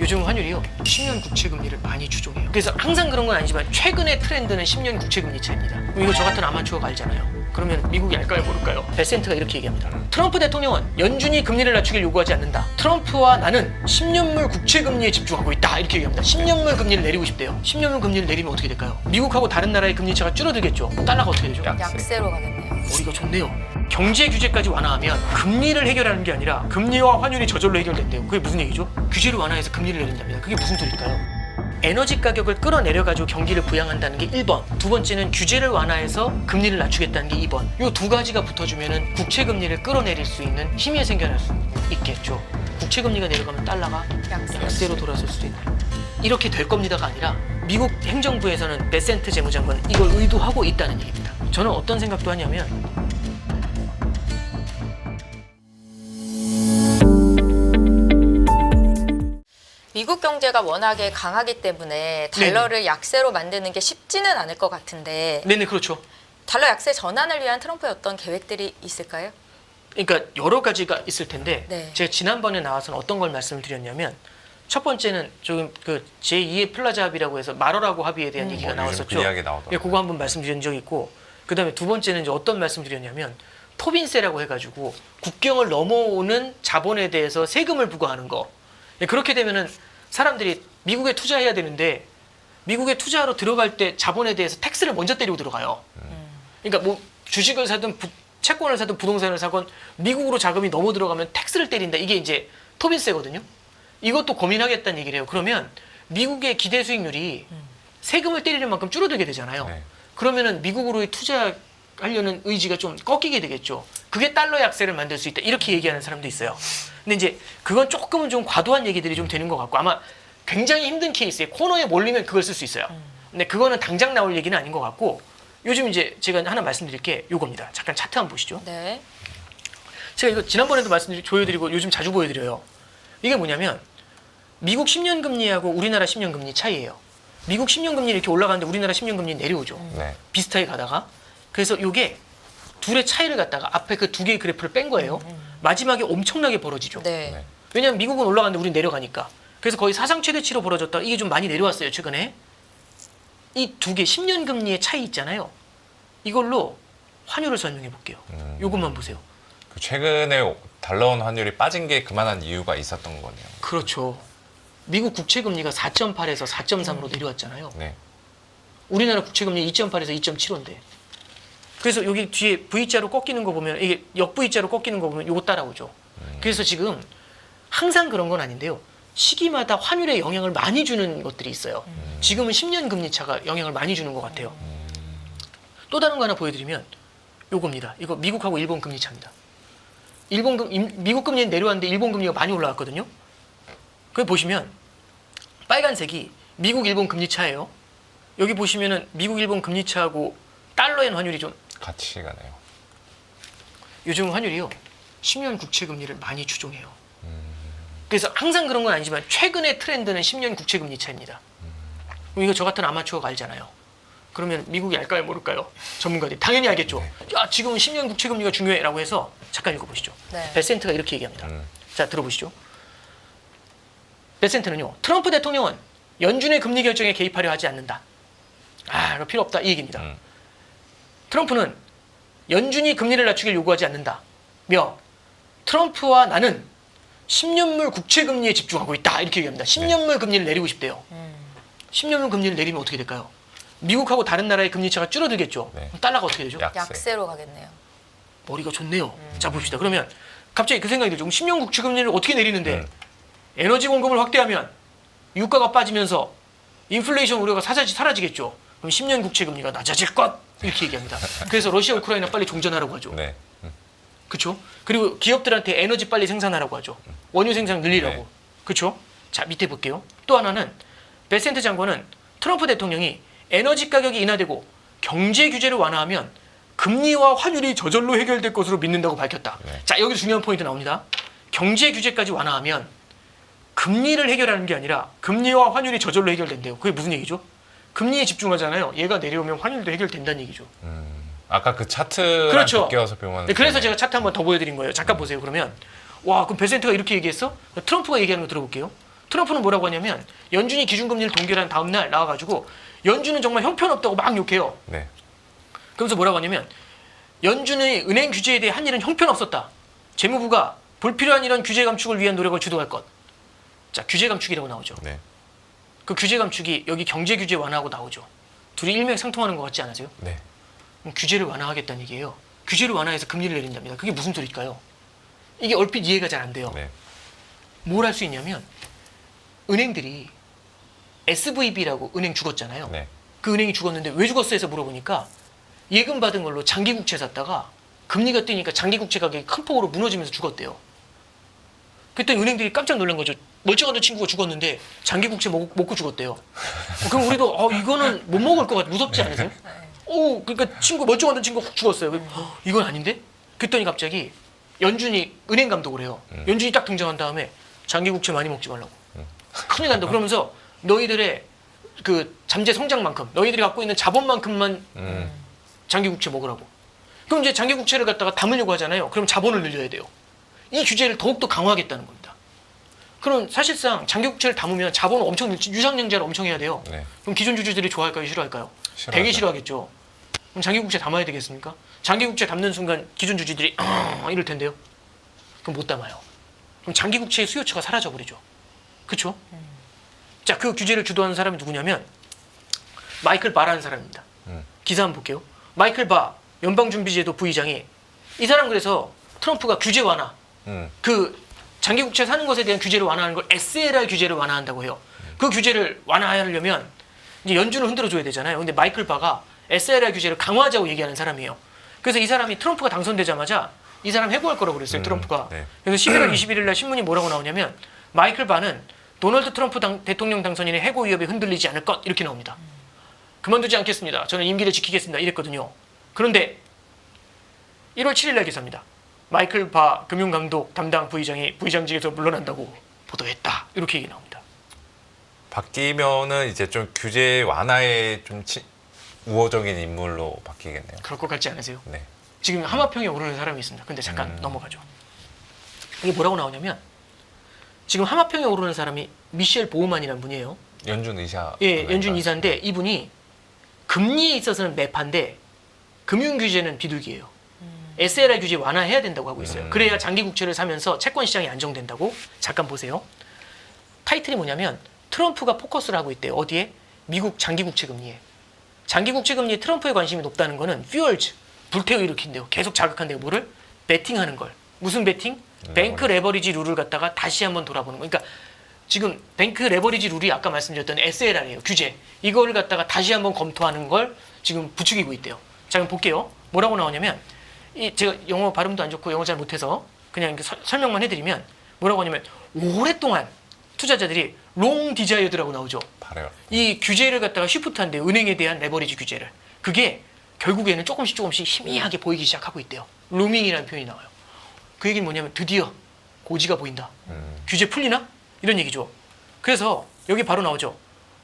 요즘 환율이요 10년 국채 금리를 많이 추종해요. 그래서 항상 그런 건 아니지만 최근의 트렌드는 10년 국채 금리 차입니다. 이거 저 같은 아마추어가 알잖아요. 그러면 미국이 알까요 모를까요? 베센트가 이렇게 얘기합니다. 트럼프 대통령은 연준이 금리를 낮추길 요구하지 않는다. 트럼프와 나는 10년물 국채 금리에 집중하고 있다. 이렇게 얘기합니다. 10년물 금리를 내리고 싶대요. 10년물 금리를 내리면 어떻게 될까요? 미국하고 다른 나라의 금리 차가 줄어들겠죠. 달러가 어떻게 되죠? 약세로 가겠네요. 머리가 좋네요. 경제 규제까지 완화하면 금리를 해결하는 게 아니라 금리와 환율이 저절로 해결된대요. 그게 무슨 얘기죠? 규제를 완화해서 금리를 내린답니다. 그게 무슨 소리일까요? 에너지 가격을 끌어내려가지고 경기를 부양한다는 게 1번, 두 번째는 규제를 완화해서 금리를 낮추겠다는 게 2번. 이 두 가지가 붙어주면 국채 금리를 끌어내릴 수 있는 힘이 생겨날 수 있겠죠. 국채 금리가 내려가면 달러가 약세로 돌아설 수도 있나요? 이렇게 될 겁니다가 아니라 미국 행정부에서는 베센트 재무장관은 이걸 의도하고 있다는 얘기입니다. 저는 어떤 생각도 하냐면 미국 경제가 워낙에 강하기 때문에 달러를 약세로 만드는 게 쉽지는 않을 것 같은데 네네 그렇죠. 달러 약세 전환을 위한 트럼프의 어떤 계획들이 있을까요? 그러니까 여러 가지가 있을 텐데 네. 제가 지난번에 나와서는 어떤 걸 말씀을 드렸냐면 첫 번째는 조금 그 제2의 플라자 합의라고 해서 마러라고 합의에 대한 얘기가 나왔었죠. 그 이야기 나오더라고요. 예, 그거 한번 말씀드린 적이 있고 그다음에 두 번째는 이제 어떤 말씀드렸냐면 토빈세라고 해가지고 국경을 넘어오는 자본에 대해서 세금을 부과하는 거. 예, 그렇게 되면은 사람들이 미국에 투자해야 되는데 미국에 투자하러 들어갈 때 자본에 대해서 텍스를 먼저 때리고 들어가요. 그러니까 뭐 주식을 사든 채권을 사든 부동산을 사건 미국으로 자금이 넘어 들어가면 텍스를 때린다. 이게 이제 토빈세거든요. 이것도 고민하겠다는 얘기를 해요. 그러면 미국의 기대 수익률이 세금을 때리는 만큼 줄어들게 되잖아요. 네. 그러면은 미국으로의 투자하려는 의지가 좀 꺾이게 되겠죠. 그게 달러 약세를 만들 수 있다. 이렇게 얘기하는 사람도 있어요. 근데 이제 그건 조금은 좀 과도한 얘기들이 좀 되는 것 같고 아마 굉장히 힘든 케이스에 코너에 몰리면 그걸 쓸 수 있어요. 근데 그거는 당장 나올 얘기는 아닌 것 같고 요즘 이제 제가 하나 말씀드릴 게 요겁니다. 잠깐 차트 한번 보시죠. 네. 제가 이거 지난번에도 보여드리고 요즘 자주 보여드려요. 이게 뭐냐면 미국 10년 금리하고 우리나라 10년 금리 차이예요. 미국 10년 금리 이렇게 올라가는데 우리나라 10년 금리 내려오죠. 네. 비슷하게 가다가 그래서 요게 둘의 차이를 갖다가 앞에 그 두 개의 그래프를 뺀 거예요. 마지막에 엄청나게 벌어지죠. 네. 네. 왜냐하면 미국은 올라가는데 우린 내려가니까. 그래서 거의 사상 최대치로 벌어졌다가 이게 좀 많이 내려왔어요 최근에. 이 두 개 10년 금리의 차이 있잖아요. 이걸로 환율을 설명해 볼게요. 요것만 보세요. 그 최근에 달러 원 환율이 빠진 게 그만한 이유가 있었던 거네요. 그렇죠. 미국 국채 금리가 4.8에서 4.3으로 내려왔잖아요. 네. 우리나라 국채 금리 2.8에서 2.75인데. 그래서 여기 뒤에 V자로 꺾이는 거 보면 이게 역 V자로 꺾이는 거 보면 요거 따라오죠. 그래서 지금 항상 그런 건 아닌데요. 시기마다 환율에 영향을 많이 주는 것들이 있어요. 지금은 10년 금리 차가 영향을 많이 주는 것 같아요. 또 다른 거 하나 보여드리면 요겁니다. 이거 미국하고 일본 금리 차입니다. 미국 금리는 내려왔는데 일본 금리가 많이 올라왔거든요. 그 보시면 빨간색이 미국 일본 금리 차예요. 여기 보시면은 미국 일본 금리 차하고 달러엔 환율이 좀 같이 가네요. 요즘 환율이요 10년 국채 금리를 많이 추종해요. 그래서 항상 그런 건 아니지만 최근의 트렌드는 10년 국채 금리 차입니다. 이거 저 같은 아마추어가 알잖아요. 그러면 미국이 알까요 모를까요? 전문가들이 당연히 알겠죠. 야 지금은 10년 국채 금리가 중요해라고 해서 잠깐 읽어보시죠. 네. 베센트가 이렇게 얘기합니다. 자 들어보시죠. 베센트는요 트럼프 대통령은 연준의 금리 결정에 개입하려 하지 않는다. 아 이거 필요 없다 이 얘기입니다. 트럼프는 연준이 금리를 낮추길 요구하지 않는다. 며 트럼프와 나는 10년물 국채 금리에 집중하고 있다. 이렇게 얘기합니다. 10년물 금리를 내리고 싶대요. 10년물 금리를 내리면 어떻게 될까요? 미국하고 다른 나라의 금리 차가 줄어들겠죠. 네. 그럼 달러가 어떻게 되죠? 약세로 가겠네요. 머리가 좋네요. 자 봅시다. 그러면 갑자기 그 생각이 들죠. 10년 국채 금리를 어떻게 내리는데 에너지 공급을 확대하면 유가가 빠지면서 인플레이션 우려가 사라지겠죠. 그럼 10년 국채 금리가 낮아질 것 이렇게 얘기합니다. 그래서 러시아 우크라이나 빨리 종전하라고 하죠. 네. 그렇죠? 그리고 기업들한테 에너지 빨리 생산하라고 하죠. 원유 생산 늘리라고. 네. 그렇죠? 자 밑에 볼게요. 또 하나는 베센트 장관은 트럼프 대통령이 에너지 가격이 인하되고 경제 규제를 완화하면 금리와 환율이 저절로 해결될 것으로 믿는다고 밝혔다. 네. 자 여기 중요한 포인트 나옵니다. 경제 규제까지 완화하면 금리를 해결하는 게 아니라 금리와 환율이 저절로 해결된대요. 그게 무슨 얘기죠? 금리에 집중하잖아요. 얘가 내려오면 환율도 해결된다는 얘기죠. 아까 그 차트랑 그렇죠. 엮여서 보면 네, 그래서 제가 차트 한번 더 보여드린 거예요. 잠깐 보세요. 그러면 와 그럼 베센트가 이렇게 얘기했어? 트럼프가 얘기하는 거 들어볼게요. 트럼프는 뭐라고 하냐면 연준이 기준금리를 동결한 다음 날 나와가지고 연준은 정말 형편없다고 막 욕해요. 네. 그러면서 뭐라고 하냐면 연준의 은행 규제에 대해 한 일은 형편없었다. 재무부가 불필요한 이런 규제 감축을 위한 노력을 주도할 것. 자, 규제 감축이라고 나오죠. 네. 그 규제 감축이 여기 경제 규제 완화하고 나오죠. 둘이 일맥상통하는 것 같지 않으세요? 네. 그럼 규제를 완화하겠다는 얘기예요. 규제를 완화해서 금리를 내린답니다. 그게 무슨 소리일까요? 이게 얼핏 이해가 잘 안 돼요. 네. 뭘 할 수 있냐면 은행들이 SVB라고 은행 죽었잖아요. 네. 그 은행이 죽었는데 왜 죽었어 해서 물어보니까 예금 받은 걸로 장기국채 샀다가 금리가 뛰니까 장기국채 가격이 큰 폭으로 무너지면서 죽었대요. 그랬더니 은행들이 깜짝 놀란 거죠. 멀쩡한 친구가 죽었는데 장기국채 먹고 죽었대요. 그럼 우리도 이거는 못 먹을 것 같아. 무섭지 않으세요? 그러니까 멀쩡한 친구 훅 죽었어요. 이건 아닌데? 그랬더니 갑자기 연준이 은행 감독을 해요. 연준이 딱 등장한 다음에 장기국채 많이 먹지 말라고. 큰일 난다. 그러면서 너희들의 그 잠재 성장만큼, 너희들이 갖고 있는 자본만큼만 장기국채 먹으라고. 그럼 이제 장기국채를 갖다가 담으려고 하잖아요. 그럼 자본을 늘려야 돼요. 이 규제를 더욱더 강화하겠다는 겁니다. 그럼 사실상 장기국채를 담으면 자본을 엄청 유상증자를 엄청 해야 돼요. 네. 그럼 기존 주주들이 좋아할까요? 싫어할까요? 싫어하죠. 되게 싫어하겠죠. 그럼 장기국채 담아야 되겠습니까? 장기국채 담는 순간 기존 주주들이 이럴 텐데요. 그럼 못 담아요. 그럼 장기국채의 수요처가 사라져버리죠. 그렇죠? 자, 그 규제를 주도하는 사람이 누구냐면 마이클 바라는 사람입니다. 기사 한번 볼게요. 마이클 바 연방준비제도 부의장이 이 사람 그래서 트럼프가 규제 완화 그 장기국채 사는 것에 대한 규제를 완화하는 걸 SLR 규제를 완화한다고 해요. 그 규제를 완화하려면 이제 연준을 흔들어줘야 되잖아요. 근데 마이클 바가 SLR 규제를 강화하자고 얘기하는 사람이에요. 그래서 이 사람이 트럼프가 당선되자마자 이 사람 해고할 거라고 그랬어요. 트럼프가. 네. 그래서 11월 21일 날 신문이 뭐라고 나오냐면 마이클 바는 도널드 트럼프 대통령 당선인의 해고 위협에 흔들리지 않을 것 이렇게 나옵니다. 그만두지 않겠습니다. 저는 임기를 지키겠습니다. 이랬거든요. 그런데 1월 7일 날 기사입니다. 마이클 바 금융감독 담당 부의장이 부의장직에서 물러난다고 보도했다. 이렇게 얘기 나옵니다. 바뀌면은 이제 좀 규제 완화에 좀 우호적인 인물로 바뀌겠네요. 그럴 것 같지 않으세요? 네. 지금 하마평에 오르는 사람이 있습니다. 근데 잠깐 넘어가죠. 이게 뭐라고 나오냐면 지금 하마평에 오르는 사람이 미셸 보우만이라는 분이에요. 연준 의사. 예, 연준 이사인데 이분이 금리에 있어서는 매파인데 금융 규제는 비둘기예요. SLR 규제 완화해야 된다고 하고 있어요. 그래야 장기 국채를 사면서 채권 시장이 안정된다고. 잠깐 보세요. 타이틀이 뭐냐면 트럼프가 포커스를 하고 있대요. 어디에? 미국 장기 국채 금리에. 장기 국채 금리에 트럼프의 관심이 높다는 거는 퓨얼즈, 불태워 일으킨대요. 계속 자극한대요. 뭐를? 베팅하는 걸. 무슨 베팅? 뱅크 레버리지 룰을 갖다가 다시 한번 돌아보는 거. 그러니까 지금 뱅크 레버리지 룰이 아까 말씀드렸던 SLR이에요. 규제. 이거를 갖다가 다시 한번 검토하는 걸 지금 부추기고 있대요. 자, 그럼 볼게요. 뭐라고 나오냐면 제가 영어 발음도 안 좋고 영어 잘 못해서 그냥 이렇게 설명만 해드리면 뭐라고 하냐면 오랫동안 투자자들이 롱 디자이어드라고 나오죠. 바래요. 이 규제를 갖다가 쉬프트한대요. 은행에 대한 레버리지 규제를. 그게 결국에는 조금씩 희미하게 보이기 시작하고 있대요. 루밍이라는 표현이 나와요. 그 얘기는 뭐냐면 드디어 고지가 보인다. 규제 풀리나? 이런 얘기죠. 그래서 여기 바로 나오죠.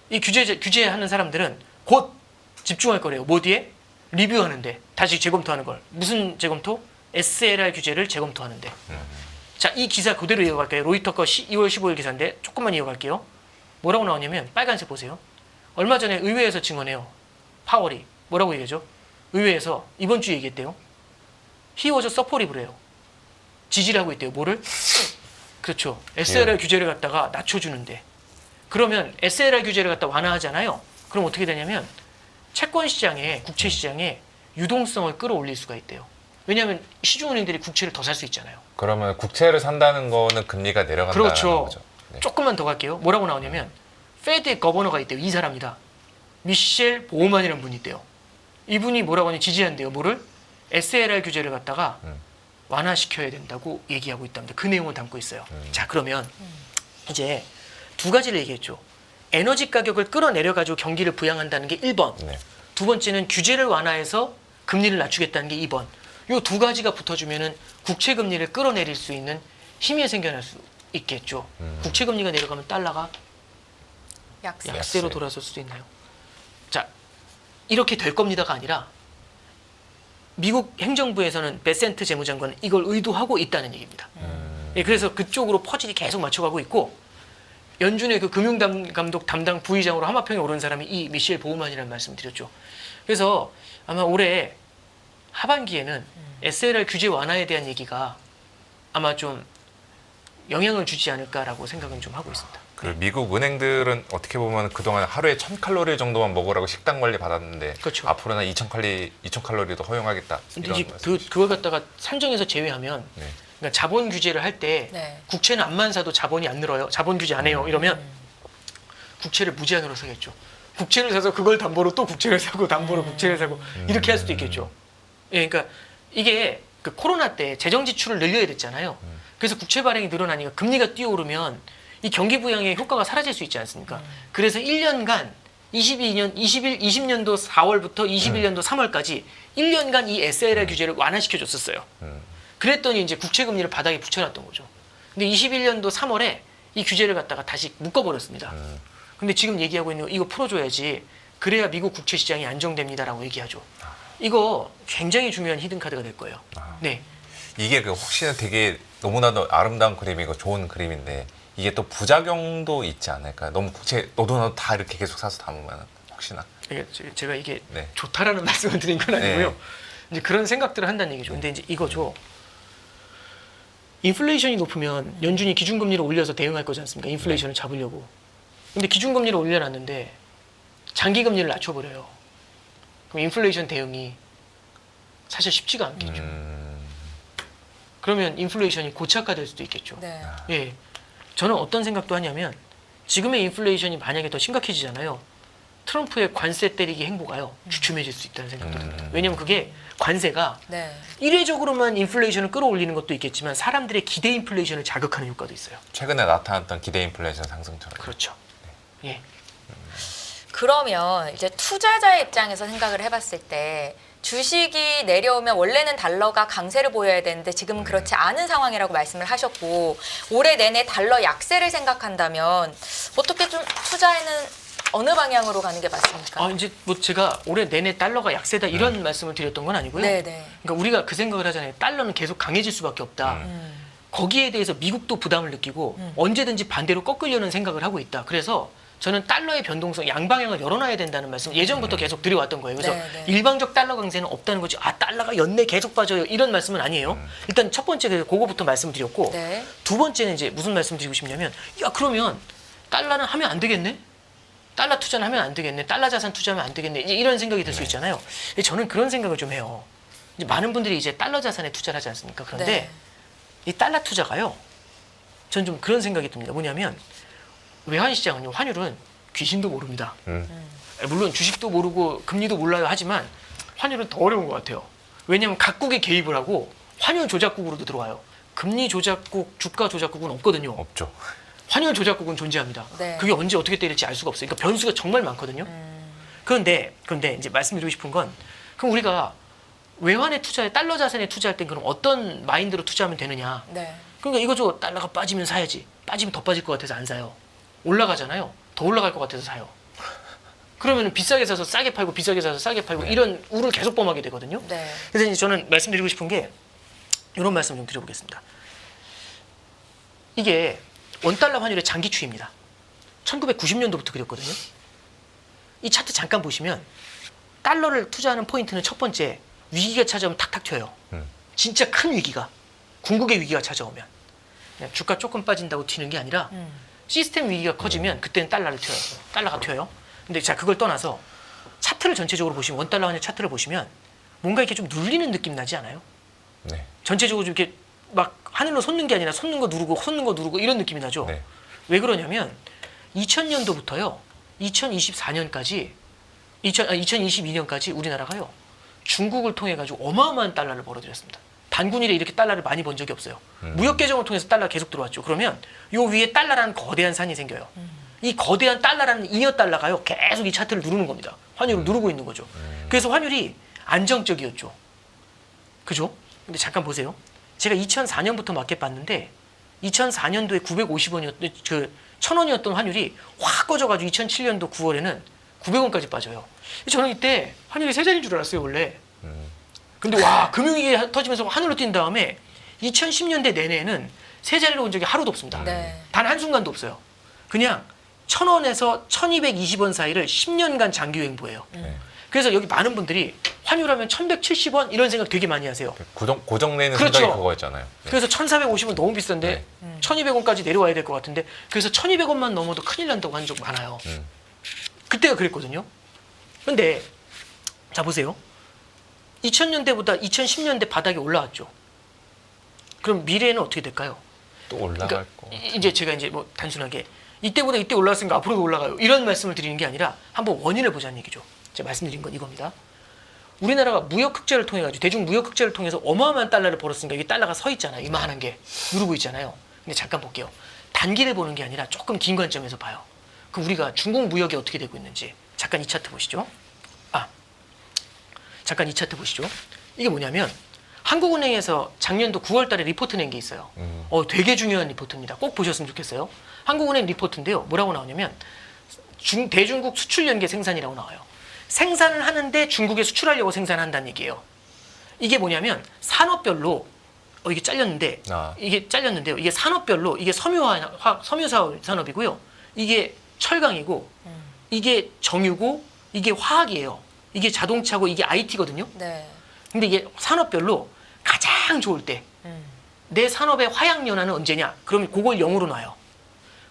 이 규제하는 사람들은 곧 집중할 거래요. 뭐 뒤에? 리뷰하는데 다시 재검토하는 걸. 무슨 재검토? SLR 규제를 재검토하는데. 자, 이 기사 그대로 이어갈게요. 로이터 거 2월 15일 기사인데 조금만 이어갈게요. 뭐라고 나오냐면 빨간색 보세요. 얼마 전에 의회에서 증언해요. 파월이 뭐라고 얘기하죠? 의회에서 이번 주에 얘기했대요. He was supportive래요. 지지를 하고 있대요. 뭐를? 그렇죠. SLR 규제를 갖다가 낮춰주는데. 그러면 SLR 규제를 갖다 완화하잖아요. 그럼 어떻게 되냐면 채권 시장에, 국채 시장에 유동성을 끌어올릴 수가 있대요. 왜냐하면 시중은행들이 국채를 더 살 수 있잖아요. 그러면 국채를 산다는 거는 금리가 내려간다는 그렇죠. 거죠. 네. 조금만 더 갈게요. 뭐라고 나오냐면 페드 거버너가 있대요. 이 사람이다. 미셸 보우만이라는 분이 있대요. 이분이 뭐라고 하냐 지지한대요. 뭐를? SLR 규제를 갖다가 완화시켜야 된다고 얘기하고 있답니다. 그 내용을 담고 있어요. 자, 그러면 이제 두 가지를 얘기했죠. 에너지 가격을 끌어내려가지고 경기를 부양한다는 게 1번. 네. 두 번째는 규제를 완화해서 금리를 낮추겠다는 게 2번. 이 두 가지가 붙어주면은 국채 금리를 끌어내릴 수 있는 힘이 생겨날 수 있겠죠. 국채 금리가 내려가면 달러가 약세. 약세로 돌아설 수도 있나요? 자, 이렇게 될 겁니다가 아니라 미국 행정부에서는 베센트 재무장관은 이걸 의도하고 있다는 얘기입니다. 예, 그래서 그쪽으로 퍼즐이 계속 맞춰가고 있고 연준의 그 금융감독 담당 부의장으로 하마평에 오른 사람이 이 미셸 보우만이라는 말씀을 드렸죠. 그래서 아마 올해 하반기에는 SLR 규제 완화에 대한 얘기가 아마 좀 영향을 주지 않을까라고 생각은 좀 하고 있습니다. 그 미국 은행들은 어떻게 보면 그동안 하루에 1000칼로리 정도만 먹으라고 식단 관리 받았는데 그렇죠. 앞으로는 2000칼로리도 허용하겠다. 근데 이런 이제 말씀이시죠. 그걸 갖다가 산정해서 제외하면 네. 그러니까 자본 규제를 할 때 네. 국채는 암만 사도 자본이 안 늘어요. 자본 규제 안 해요. 이러면 국채를 무제한으로 사겠죠. 국채를 사서 그걸 담보로 또 국채를 사고 담보로 국채를 사고 이렇게 할 수도 있겠죠. 예, 그러니까 이게 그 코로나 때 재정 지출을 늘려야 됐잖아요. 그래서 국채 발행이 늘어나니까 금리가 뛰어오르면 이 경기 부양의 효과가 사라질 수 있지 않습니까? 그래서 1년간 20년도 4월부터 21년도 3월까지 1년간 이 SLR 규제를 완화시켜 줬었어요. 그랬더니 이제 국채 금리를 바닥에 붙여놨던 거죠. 근데 21년도 3월에 이 규제를 갖다가 다시 묶어버렸습니다. 근데 지금 얘기하고 있는 거 이거 풀어줘야지 그래야 미국 국채 시장이 안정됩니다라고 얘기하죠. 이거 굉장히 중요한 히든 카드가 될 거예요. 네. 이게 그 혹시나 되게 너무나도 아름다운 그림이고 좋은 그림인데 이게 또 부작용도 있지 않을까요? 너무 국채 너도 다 이렇게 계속 사서 담으면 혹시나. 이게 제가 이게 네. 좋다라는 말씀을 드린 건 아니고요. 네. 이제 그런 생각들을 한다는 얘기죠. 근데 이제 이거죠. 인플레이션이 높으면 연준이 기준금리를 올려서 대응할 거지 않습니까? 인플레이션을 잡으려고. 근데 기준금리를 올려놨는데 장기금리를 낮춰버려요. 그럼 인플레이션 대응이 사실 쉽지가 않겠죠. 그러면 인플레이션이 고착화될 수도 있겠죠. 네. 예, 저는 어떤 생각도 하냐면 지금의 인플레이션이 만약에 더 심각해지잖아요. 트럼프의 관세 때리기 행보가요 주춤해질 수 있다는 생각도 듭니다. 왜냐하면 그게 관세가 네. 일회적으로만 인플레이션을 끌어올리는 것도 있겠지만 사람들의 기대 인플레이션을 자극하는 효과도 있어요. 최근에 나타났던 기대 인플레이션 상승처럼. 그렇죠. 예. 그러면 이제 투자자의 입장에서 생각을 해봤을 때 주식이 내려오면 원래는 달러가 강세를 보여야 되는데 지금은 그렇지 않은 상황이라고 말씀을 하셨고 올해 내내 달러 약세를 생각한다면 어떻게 좀 투자에는 어느 방향으로 가는 게 맞습니까? 아 이제 뭐 제가 올해 내내 달러가 약세다 이런 말씀을 드렸던 건 아니고요. 네네. 그러니까 우리가 그 생각을 하잖아요. 달러는 계속 강해질 수밖에 없다. 거기에 대해서 미국도 부담을 느끼고 언제든지 반대로 꺾으려는 생각을 하고 있다. 그래서 저는 달러의 변동성 양방향을 열어놔야 된다는 말씀 예전부터 계속 드려왔던 거예요. 그래서 네. 일방적 달러 강세는 없다는 거지. 아 달러가 연내 계속 빠져요. 이런 말씀은 아니에요. 일단 첫 번째 그거부터 말씀드렸고 네. 두 번째는 이제 무슨 말씀드리고 싶냐면 야 그러면 달러는 하면 안 되겠네. 달러 투자는 하면 안 되겠네. 달러 자산 투자하면 안 되겠네. 이제 이런 생각이 들 수 있잖아요. 근데 저는 그런 생각을 좀 해요. 이제 많은 분들이 이제 달러 자산에 투자를 하지 않습니까? 그런데 네. 이 달러 투자가요. 전 좀 그런 생각이 듭니다. 뭐냐면 외환 시장은요. 환율은 귀신도 모릅니다. 물론 주식도 모르고 금리도 몰라요 하지만 환율은 더 어려운 것 같아요. 왜냐하면 각국이 개입을 하고 환율 조작국으로도 들어와요. 금리 조작국, 주가 조작국은 없거든요. 없죠. 환율 조작국은 존재합니다. 네. 그게 언제 어떻게 때릴지 알 수가 없어요. 그러니까 변수가 정말 많거든요. 그런데 이제 말씀드리고 싶은 건 그럼 우리가 외환에 투자해 달러 자산에 투자할 땐 그럼 어떤 마인드로 투자하면 되느냐? 네. 그러니까 이거죠. 달러가 빠지면 사야지. 빠지면 더 빠질 것 같아서 안 사요. 올라가잖아요. 더 올라갈 것 같아서 사요. 그러면 비싸게 사서 싸게 팔고 비싸게 사서 싸게 팔고 이런 우를 계속 범하게 되거든요. 네. 그래서 이제 저는 말씀드리고 싶은 게 이런 말씀 좀 드려보겠습니다. 이게 원달러 환율의 장기 추이입니다. 1990년도부터 그렸거든요. 이 차트 잠깐 보시면 달러를 투자하는 포인트는 첫 번째 위기가 찾아오면 탁탁 튀어요. 진짜 큰 위기가 궁극의 위기가 찾아오면 그냥 주가 조금 빠진다고 튀는 게 아니라 시스템 위기가 커지면 그때는 달러를 튀어요. 달러가 튀어요. 근데 자 그걸 떠나서 차트를 전체적으로 보시면 원달러 환율 차트를 보시면 뭔가 이렇게 좀 눌리는 느낌 나지 않아요? 네. 전체적으로 좀 이렇게 막 하늘로 솟는 게 아니라 솟는 거 누르고 이런 느낌이 나죠. 네. 왜 그러냐면 2000년도부터요 2024년까지 2022년까지 우리나라가요 중국을 통해 가지고 어마어마한 달러를 벌어들였습니다. 단군일에 이렇게 달러를 많이 번 적이 없어요. 무역 개정을 통해서 달러가 계속 들어왔죠. 그러면 요 위에 달러라는 거대한 산이 생겨요. 이 거대한 달러라는 잉여 달러가요 계속 이 차트를 누르는 겁니다. 환율을 누르고 있는 거죠. 그래서 환율이 안정적이었죠. 그죠? 근데 잠깐 보세요. 제가 2004년부터 마켓 봤는데 2004년도에 950원이었던 그 1000원이었던 환율이 확 꺼져가지고 2007년도 9월에는 900원까지 빠져요. 저는 이때 환율이 세 자리인 줄 알았어요 원래. 근데 와 금융위기 터지면서 하늘로 뛴 다음에 2010년대 내내에는 세 자리로 온 적이 하루도 없습니다. 네. 단 한순간도 없어요. 그냥 1,000원에서 1,220원 사이를 10년간 장기 횡보해요. 네. 그래서 여기 많은 분들이 환율하면 1,170원 이런 생각 되게 많이 하세요. 고정내는 그렇죠. 생각이 그거였잖아요. 네. 그래서 1,450원 너무 비싼데 네. 1,200원까지 내려와야 될 것 같은데 그래서 1,200원만 넘어도 큰일 난다고 한 적 많아요. 그때가 그랬거든요. 근데 자 보세요. 2000년대보다 2010년대 바닥에 올라왔죠. 그럼 미래에는 어떻게 될까요? 또 올라갈 그러니까 거. 이제 제가 이제 뭐 단순하게 이때보다 이때 올라왔으니까 앞으로도 올라가요. 이런 말씀을 드리는 게 아니라 한번 원인을 보자는 얘기죠. 제가 말씀드린 건 이겁니다. 우리나라가 무역 흑자를 통해 가지고 대중 무역 흑자를 통해서 어마어마한 달러를 벌었으니까 이게 달러가 서 있잖아요. 이만한 게 누르고 있잖아요. 근데 잠깐 볼게요. 단기를 보는 게 아니라 조금 긴 관점에서 봐요. 그럼 우리가 중국 무역이 어떻게 되고 있는지 잠깐 이 차트 보시죠. 잠깐 이 차트 보시죠. 이게 뭐냐면 한국은행에서 작년도 9월 달에 리포트 낸 게 있어요. 되게 중요한 리포트입니다. 꼭 보셨으면 좋겠어요. 한국은행 리포트인데요. 뭐라고 나오냐면 대중국 수출 연계 생산이라고 나와요. 생산을 하는데 중국에 수출하려고 생산한다는 얘기예요. 이게 뭐냐면 산업별로 이게 잘렸는데 이게 잘렸는데요. 이게 산업별로 이게 섬유 산업이고요. 이게 철강이고 이게 정유고 이게 화학이에요. 이게 자동차고 이게 IT거든요. 네. 근데 이게 산업별로 가장 좋을 때 내 산업의 화약연화는 언제냐? 그러면 그걸 0으로 놔요.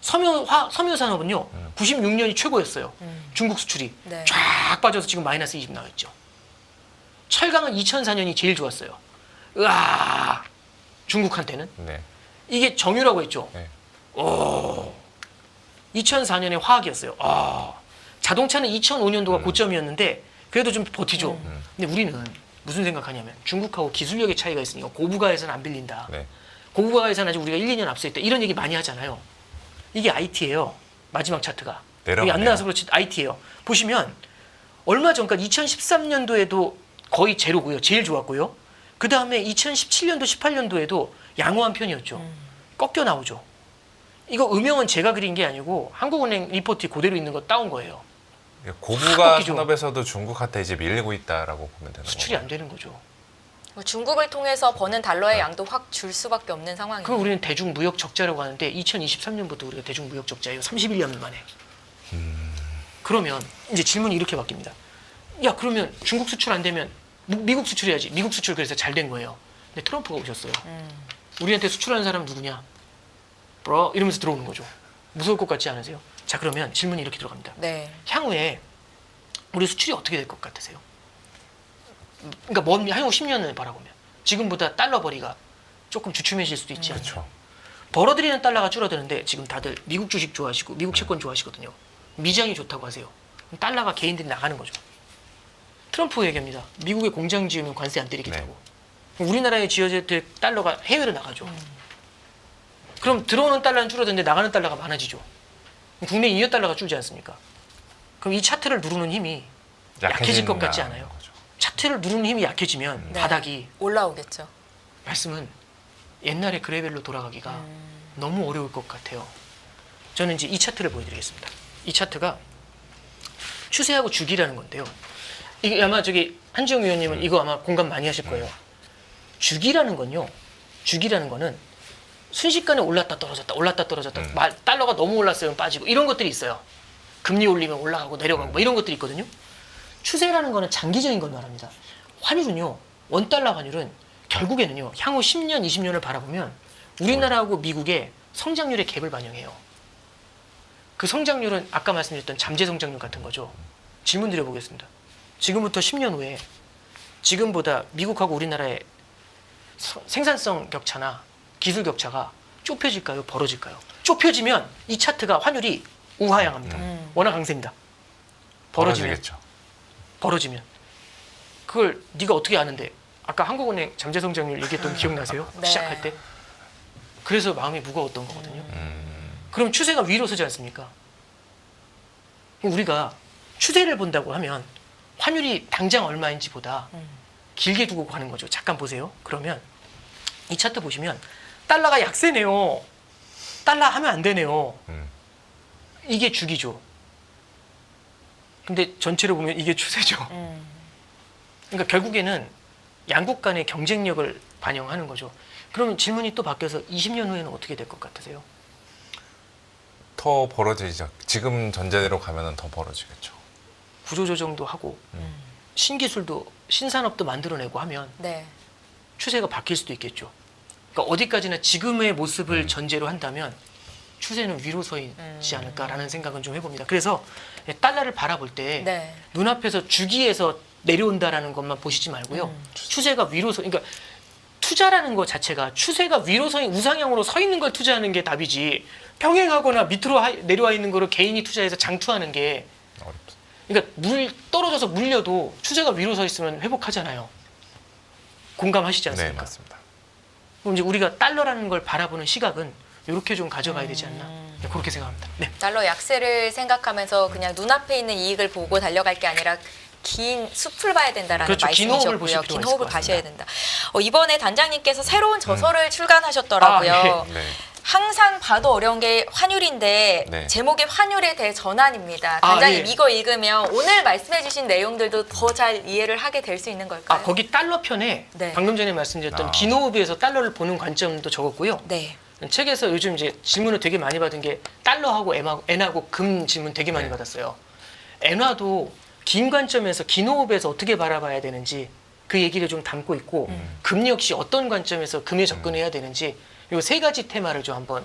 섬유 산업은요. 96년이 최고였어요. 중국 수출이 네. 쫙 빠져서 지금 마이너스 20 나왔죠. 철강은 2004년이 제일 좋았어요. 으아, 중국한테는 네. 이게 정유라고 했죠. 네. 2004년에 화학이었어요. 자동차는 2005년도가 고점이었는데 그래도 좀 버티죠. 근데 우리는 무슨 생각하냐면 중국하고 기술력의 차이가 있으니까 고부가에서는 안 빌린다. 네. 고부가에서는 아직 우리가 1, 2년 앞서 있다. 이런 얘기 많이 하잖아요. 이게 IT예요. 마지막 차트가. 여기 안 나와서 그렇지 IT예요. 보시면 얼마 전까지 2013년도에도 거의 제로고요. 제일 좋았고요. 그 다음에 2017년도, 18년도에도 양호한 편이었죠. 꺾여 나오죠. 이거 음영은 제가 그린 게 아니고 한국은행 리포트 그대로 있는 거 따온 거예요. 고부가 꺾이죠. 산업에서도 중국한테 이제 밀리고 있다라고 보면 되는 수출이 거죠. 안 되는 거죠. 중국을 통해서 버는 달러의 양도 확 줄 수밖에 없는 상황이에요. 그걸 우리는 대중 무역 적자라고 하는데 2023년부터 우리가 대중 무역 적자예요. 31년 만에. 그러면 이제 질문이 이렇게 바뀝니다. 야 그러면 중국 수출 안 되면 미국 수출해야지. 미국 수출 그래서 잘 된 거예요. 근데 트럼프가 오셨어요. 우리한테 수출하는 사람 누구냐? 브로 이러면서 들어오는 거죠. 무서울 것 같지 않으세요? 자 그러면 질문이 이렇게 들어갑니다. 네. 향후에 우리 수출이 어떻게 될 것 같으세요? 그러니까 향후 10년을 바라보면 지금보다 달러 벌이가 조금 주춤해질 수도 있지 않나요? 그렇죠. 벌어들이는 달러가 줄어드는데 지금 다들 미국 주식 좋아하시고 미국 채권 좋아하시거든요. 미장이 좋다고 하세요. 그럼 달러가 개인들이 나가는 거죠. 트럼프 얘기합니다. 미국에 공장 지으면 관세 안 때리겠다고. 우리나라에 지어질 때 달러가 해외로 나가죠. 그럼 들어오는 달러는 줄어드는데 나가는 달러가 많아지죠. 국내 잉여 달러가 줄지 않습니까? 그럼 이 차트를 누르는 힘이 약해질 것 같지 않아요? 거죠. 차트를 누르는 힘이 약해지면 네. 바닥이 올라오겠죠. 말씀은 옛날의 그레벨로 돌아가기가 너무 어려울 것 같아요. 저는 이제 이 차트를 보여드리겠습니다. 이 차트가 추세하고 주기라는 건데요. 이게 아마 저기 한지웅 위원님은 이거 아마 공감 많이 하실 거예요. 주기라는 건요. 주기라는 거는 순식간에 올랐다 떨어졌다 올랐다 떨어졌다 달러가 너무 올랐어요 빠지고 이런 것들이 있어요. 금리 올리면 올라가고 내려가고 뭐 이런 것들이 있거든요. 추세라는 거는 장기적인 걸 말합니다. 환율은요. 원달러 환율은 결국에는요. 향후 10년 20년을 바라보면 우리나라하고 미국의 성장률의 갭을 반영해요. 그 성장률은 아까 말씀드렸던 잠재 성장률 같은 거죠. 질문 드려보겠습니다. 지금부터 10년 후에 지금보다 미국하고 우리나라의 생산성 격차나 기술 격차가 좁혀질까요? 벌어질까요? 좁혀지면 이 차트가 환율이 우하향합니다. 워낙 강세입니다. 벌어지겠죠. 벌어지면 그걸 네가 어떻게 아는데 아까 한국은행 잠재 성장률 얘기했던 거 기억나세요? 네. 시작할 때 그래서 마음이 무거웠던 거거든요. 그럼 추세가 위로 서지 않습니까? 그럼 우리가 추세를 본다고 하면 환율이 당장 얼마인지보다 길게 두고 가는 거죠. 잠깐 보세요. 그러면 이 차트 보시면 달러가 약세네요. 달러 하면 안 되네요. 이게 주기죠. 근데 전체로 보면 이게 추세죠. 그러니까 결국에는 양국 간의 경쟁력을 반영하는 거죠. 그러면 질문이 또 바뀌어서 20년 후에는 어떻게 될 것 같으세요? 더 벌어지죠. 지금 전제대로 가면은 더 벌어지겠죠. 구조조정도 하고 신기술도 신산업도 만들어내고 하면 네. 추세가 바뀔 수도 있겠죠. 그러니까 어디까지나 지금의 모습을 전제로 한다면 추세는 위로 서 있지 않을까라는 생각은 좀 해봅니다. 그래서 달러를 바라볼 때 네. 눈앞에서 주기에서 내려온다라는 것만 보시지 말고요. 추세가 위로 서, 그러니까 투자라는 것 자체가 추세가 위로 서 우상향으로 서 있는 걸 투자하는 게 답이지. 평행하거나 밑으로 내려와 있는 거를 개인이 투자해서 장투하는 게, 어렵죠. 그러니까 떨어져서 물려도 추세가 위로 서 있으면 회복하잖아요. 공감하시지 네, 않습니까? 맞습니다. 그럼 이제 우리가 달러라는 걸 바라보는 시각은 이렇게 좀 가져가야 되지 않나? 네, 그렇게 생각합니다. 네. 달러 약세를 생각하면서 그냥 눈앞에 있는 이익을 보고 달려갈 게 아니라 긴 숲을 봐야 된다라는 그렇죠. 긴 호흡을 보실 말씀이셨고요. 필요가 긴 있을 호흡을 것 가셔야 된다. 이번에 단장님께서 새로운 저서를 출간하셨더라고요. 네. 항상 봐도 어려운 게 환율인데 네. 제목이 환율에 대해 전환입니다. 단장님 예. 이거 읽으면 오늘 말씀해주신 내용들도 더 잘 이해를 하게 될 수 있는 걸까요? 거기 달러 편에 네. 방금 전에 말씀드렸던 아. 긴 호흡에서 달러를 보는 관점도 적었고요. 네. 책에서 요즘 이제 질문을 되게 많이 받은 게 달러하고 엔하고 금 질문 되게 많이 네. 받았어요. 엔화도 긴 관점에서 긴 호흡에서 어떻게 바라봐야 되는지 그 얘기를 좀 담고 있고 금 역시 어떤 관점에서 금에 접근해야 되는지 요 세 가지 테마를 좀 한번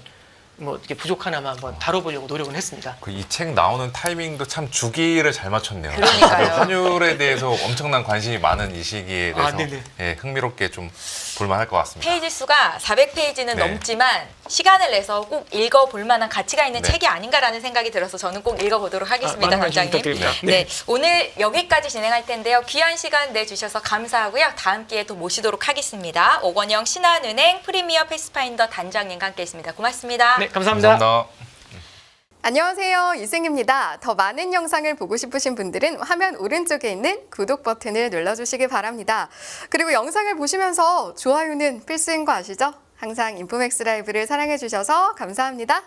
뭐 이렇게 부족하나마 한번 다뤄보려고 노력은 했습니다. 그 이 책 나오는 타이밍도 참 주기를 잘 맞췄네요. 그러니까요. 환율에 대해서 엄청난 관심이 많은 이 시기에 대해서 네네. 예, 흥미롭게 좀 볼만할 것 같습니다. 페이지 수가 400페이지는 네. 넘지만 시간을 내서 꼭 읽어볼 만한 가치가 있는 네. 책이 아닌가라는 생각이 들어서 저는 꼭 읽어보도록 하겠습니다, 많은 관심 단장님. 부탁드립니다. 네, 오늘 여기까지 진행할 텐데요. 귀한 시간 내주셔서 감사하고요. 다음 기회에 또 모시도록 하겠습니다. 오건영 신한은행 프리미어 패스파인더 단장님과 함께했습니다. 고맙습니다. 네, 감사합니다. 감사합니다. 안녕하세요. 유승입니다. 더 많은 영상을 보고 싶으신 분들은 화면 오른쪽에 있는 구독 버튼을 눌러주시기 바랍니다. 그리고 영상을 보시면서 좋아요는 필수인 거 아시죠? 항상 인포맥스 라이브를 사랑해 주셔서 감사합니다.